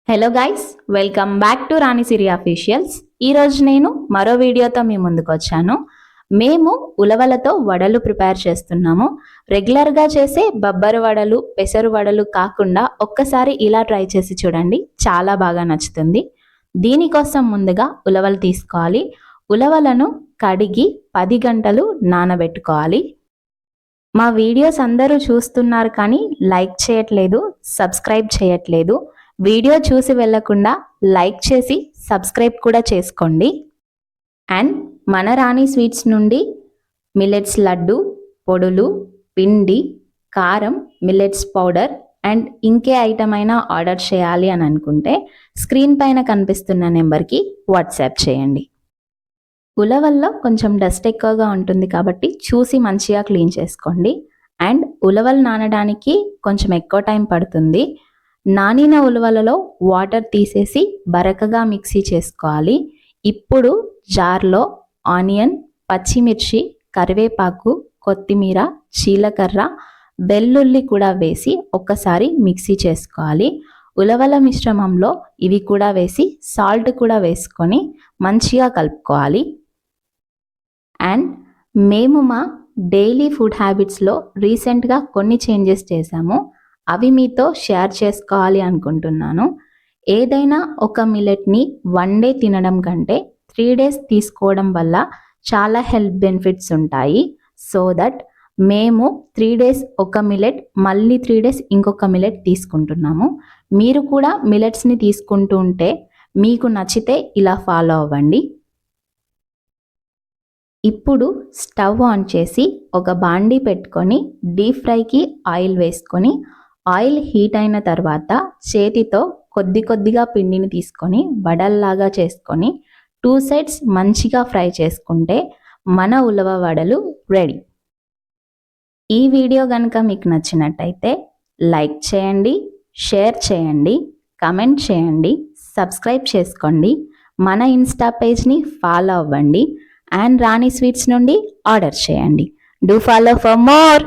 Hello guys, welcome back to Rani Siri officials. ఈరోజు నేను మరో వీడియోతో మీ ముందుకు వచ్చాను. మేము ఉలవలతో వడలు ప్రిపేర్ చేస్తున్నాము. రెగ్యులర్గా చేసే బొబ్బరు వడలు, పెసరు వడలు కాకుండా ఒక్కసారి ఇలా ట్రై చేసి చూడండి, చాలా బాగా నచ్చుతుంది. దీనికోసం ముందుగా ఉలవలు తీసుకోవాలి. ఉలవలను కడిగి 10 గంటలు నానబెట్టుకోవాలి. మా వీడియోస్ అందరూ చూస్తున్నారు కానీ లైక్ చేయట్లేదు, సబ్స్క్రైబ్ చేయట్లేదు. వీడియో చూసి వెళ్ళకుండా లైక్ చేసి సబ్స్క్రైబ్ కూడా చేసుకోండి. అండ్ మన రాణి స్వీట్స్ నుండి మిల్లెట్స్ లడ్డు, పొడులు, పిండి, కారం, మిల్లెట్స్ పౌడర్ అండ్ ఇంకే ఐటమ్ అయినా ఆర్డర్ చేయాలి అని అనుకుంటే స్క్రీన్ పైన కనిపిస్తున్న నెంబర్కి వాట్సాప్ చేయండి. ఉలవల్లో కొంచెం డస్ట్ ఎక్కువగా ఉంటుంది కాబట్టి చూసి మంచిగా క్లీన్ చేసుకోండి. అండ్ ఉలవలు నానడానికి కొంచెం ఎక్కువ టైం పడుతుంది. నానిన ఉలవలలో వాటర్ తీసేసి బరకగా మిక్సీ చేసుకోవాలి. ఇప్పుడు జార్లో ఆనియన్, పచ్చిమిర్చి, కరివేపాకు, కొత్తిమీర, జీలకర్ర, వెల్లుల్లి కూడా వేసి ఒక్కసారి మిక్సీ చేసుకోవాలి. ఉలవల మిశ్రమంలో ఇవి కూడా వేసి సాల్ట్ కూడా వేసుకొని మంచిగా కలుపుకోవాలి. అండ్ మేము మా డైలీ ఫుడ్ హ్యాబిట్స్లో రీసెంట్గా కొన్ని చేంజెస్ చేశాము. అవి మీతో షేర్ చేసుకోవాలి అనుకుంటున్నాను. ఏదైనా ఒక మిల్లెట్ని 1 డే తినడం కంటే 3 డేస్ తీసుకోవడం వల్ల చాలా హెల్త్ బెనిఫిట్స్ ఉంటాయి. సో దట్ మేము 3 డేస్ ఒక మిల్లెట్, మళ్ళీ 3 డేస్ ఇంకొక మిల్లెట్ తీసుకుంటున్నాము. మీరు కూడా మిల్లెట్స్ని తీసుకుంటూ ఉంటే మీకు నచ్చితే ఇలా ఫాలో అవ్వండి. ఇప్పుడు స్టవ్ ఆన్ చేసి ఒక బాండీ పెట్టుకొని డీప్ ఫ్రైకి ఆయిల్ వేసుకొని, ఆయిల్ హీట్ అయిన తర్వాత చేతితో కొద్ది కొద్దిగా పిండిని తీసుకొని వడల్లాగా చేసుకొని 2 సైడ్స్ మంచిగా ఫ్రై చేసుకుంటే మన ఉలవ వడలు రెడీ. ఈ వీడియో కనుక మీకు నచ్చినట్టయితే లైక్ చేయండి, షేర్ చేయండి, కమెంట్ చేయండి, సబ్స్క్రైబ్ చేసుకోండి. మన ఇన్స్టా పేజ్ని ఫాలో అవ్వండి అండ్ రాణి స్వీట్స్ నుండి ఆర్డర్ చేయండి. Do follow for more.